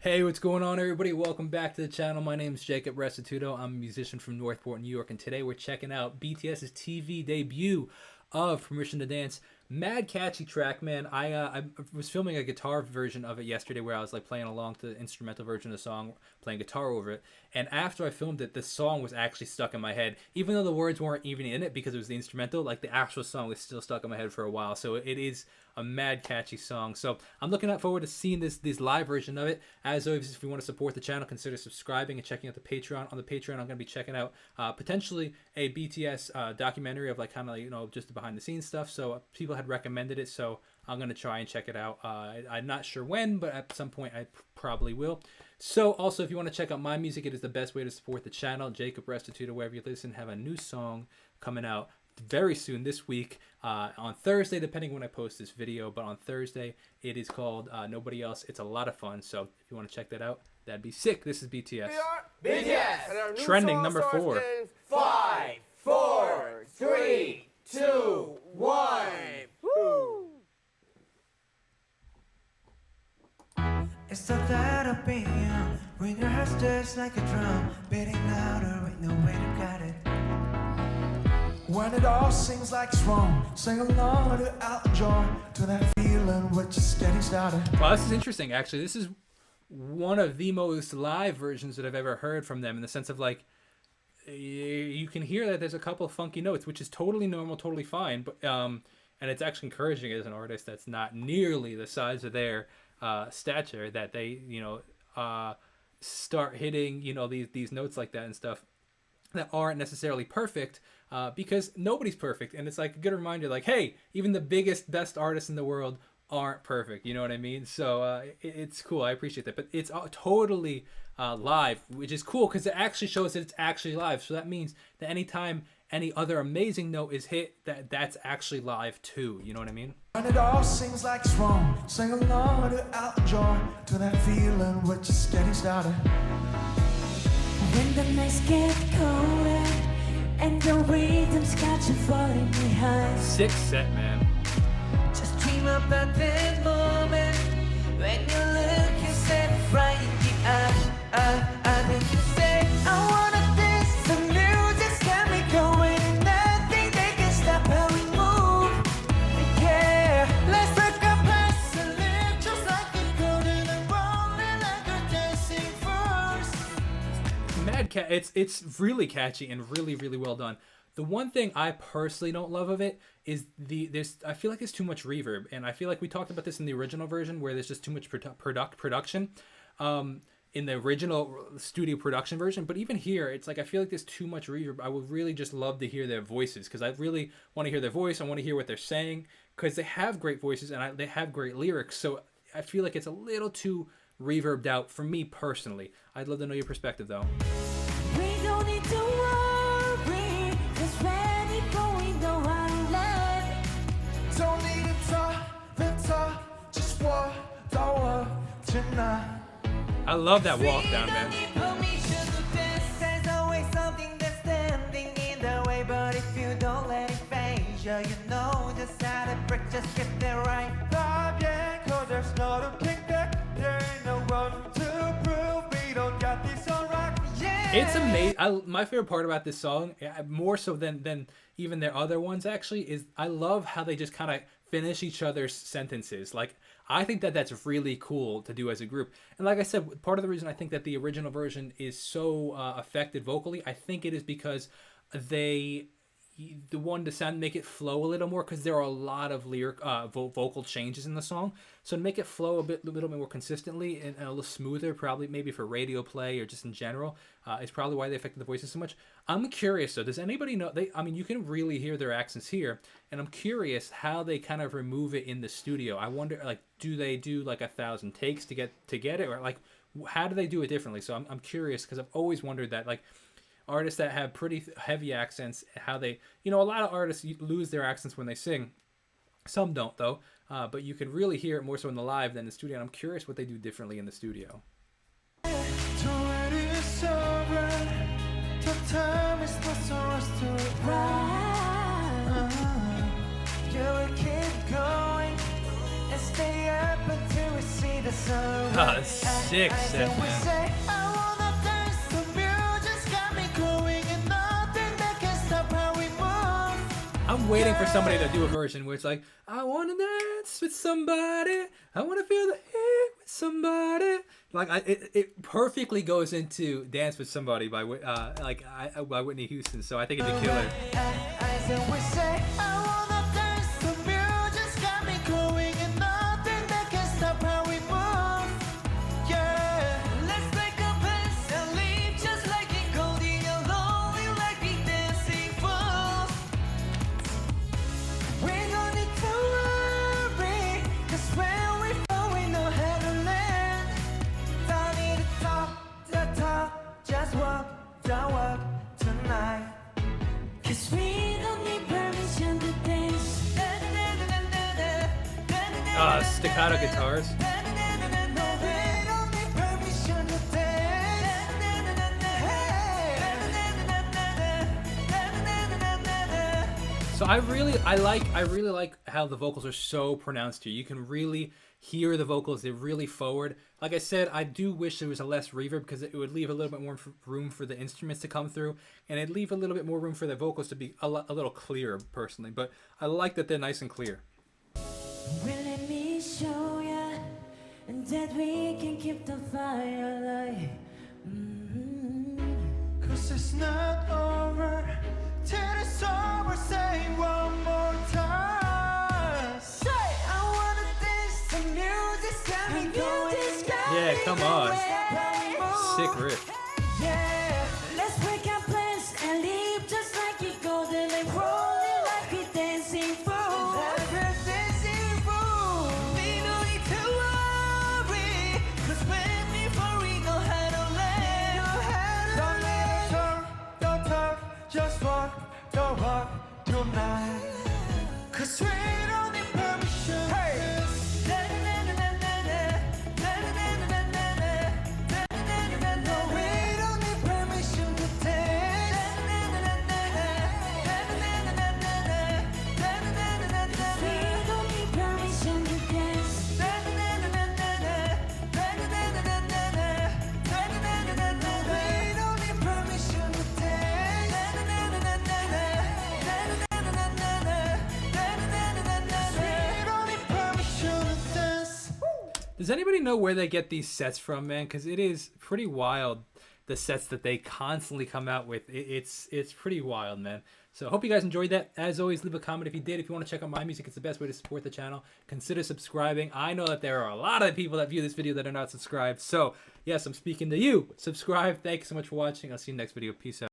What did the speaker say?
Hey, what's going on, everybody? Welcome back to the channel. My name is Jacob Restituto. I'm a musician from Northport, New York, and today we're checking out BTS's TV debut of Permission to Dance. Mad catchy track, man. I was filming a guitar version of it yesterday where I was like playing along to the instrumental version of the song, playing guitar over it. And after I filmed it, the song was actually stuck in my head. Even though the words weren't even in it because it was the instrumental, like the actual song was still stuck in my head for a while. So it is a mad catchy song. So I'm looking forward to seeing this live version of it. As always, if you want to support the channel, consider subscribing and checking out the Patreon. On the Patreon, I'm going to be checking out potentially a BTS documentary of like kind of, you know, just the behind the scenes stuff. So people had recommended it, so I'm going to try and check it out. I'm not sure when, but at some point I probably will. So also, if you want to check out my music, it is the best way to support the channel. Jacob Restituto, wherever you listen, have a new song coming out very soon this week on Thursday, depending when I post this video. But on Thursday, it is called Nobody Else. It's a lot of fun. So if you want to check that out, that'd be sick. This is BTS. BTS. And our new Trending song number 4. In 5, 4, 3, 2, 1. Woo! It's the thought of being young when your heart stirs like a drum, beating louder with no way to guide it. When it all seems like it's wrong, sing along to Elton John, to that feeling we're just getting started. Well, this is interesting, actually. This is one of the most live versions that I've ever heard from them, in the sense of like, you can hear that there's a couple of funky notes, which is totally normal, totally fine. But and it's actually encouraging as an artist that's not nearly the size of their stature, that they, you know, start hitting, you know, these notes like that and stuff that aren't necessarily perfect, because nobody's perfect. And it's like a good reminder, like, hey, even the biggest, best artists in the world aren't perfect. You know what I mean? So it's cool. I appreciate that. But it's totally live, which is cool because it actually shows that it's actually live. So that means that anytime any other amazing note is hit, that's actually live too. You know what I mean? When it all seems like it's wrong, sing along to Elton John, to that feeling we're just getting started. When the nights get colder and the rhythm's got you falling behind, Sick set, man. just dream about that moment when you look yourself right in the eye. Then you say, I wanna dance, the music's got me going, and nothing they can stop how we move. Yeah, let's take a pass and live just like a golden and rolling like a dancing first. Mad cat. It's really catchy and really well done. The one thing I personally don't love of it is I feel like there's too much reverb, and I feel like we talked about this in the original version where there's just too much production in the original studio production version. But even here, it's like I feel like there's too much reverb. I would really just love to hear their voices, because I really want to hear their voice. I want to hear what they're saying, because they have great voices and they have great lyrics. So I feel like it's a little too reverbed out for me personally. I'd love to know your perspective though. We don't need to worry, just ready for we know how to live. Don't need to talk, just walk, don't walk tonight. I love that walk down, man. There's always something that's standing in the way, but if you don't let it phase you, you know just how to break, just get there right. Yeah, 'cause there's not a kickback, there ain't no one to prove we don't got this on rock. Yeah. It's amazing. My favorite part about this song, more so than even their other ones actually, is I love how they just kind of finish each other's sentences. Like, I think that that's really cool to do as a group. And like I said, part of the reason I think that the original version is so affected vocally, I think it is because they wanted to make it flow a little more, because there are a lot of lyric vocal changes in the song. So to make it flow a little bit more consistently and a little smoother, probably maybe for radio play or just in general, is probably why they affected the voices so much. I'm curious though, does anybody know, I mean, you can really hear their accents here, and I'm curious how they kind of remove it in the studio. I wonder, like, do they do like 1,000 takes to get it, or like, how do they do it differently? So I'm curious, because I've always wondered that, like, artists that have pretty heavy accents, how they, you know, a lot of artists lose their accents when they sing. Some don't though, but you can really hear it more so in the live than the studio. And I'm curious what they do differently in the studio. Ah, that's sick set, We man. say, I wanna dance, the music's got me going, and nothing that can stop how we move. I'm waiting for somebody to do a version where it's like, I wanna dance with somebody, I wanna feel the heat with somebody. Like it perfectly goes into "Dance with Somebody" by by Whitney Houston. So I think it'd be killer. So we say, I wanna dance, the music's got me going, and nothing that can stop how we move. Yeah. Let's make a pass and leave just like it gold in your lonely like we dancing fools. We don't need to worry, 'cause when we fall we know how to land. Don't need to talk, just walk tonight. 'Cause we don't need permission to dance. Staccato guitars. No, we don't need permission to dance. So I really like how the vocals are so pronounced here. You can really hear the vocals. They're really forward. Like I said, I do wish there was a less reverb because it would leave a little bit more room for the instruments to come through, and it'd leave a little bit more room for the vocals to be a little clearer, personally. But I like that they're nice and clear. Well, let me show ya that we can keep the fire alive. 'Cause it's not over till it's over. Say one more time. Say, I wanna dance, the music's got me going. Yeah, come on. Sick riff. Yeah. Let's break our plans and leave just like we go. Then like rolling like we dancing fools. Like we're dancing fools. We don't need to worry, 'cause when we fall we know how to land. Don't talk, just walk tonight. 'Cause we don't need permission. Hey. No, we don't need permission to dance. We don't need permission to dance. We don't need permission to dance. We don't need permission to dance. Does anybody know where they get these sets from, man? Because it is pretty wild, the sets that they constantly come out with. It's pretty wild, man. So I hope you guys enjoyed that. As always, leave a comment if you did. If you want to check out my music, it's the best way to support the channel. Consider subscribing. I know that there are a lot of people that view this video that are not subscribed. So yes, I'm speaking to you. Subscribe. Thank you so much for watching. I'll see you next video. Peace out.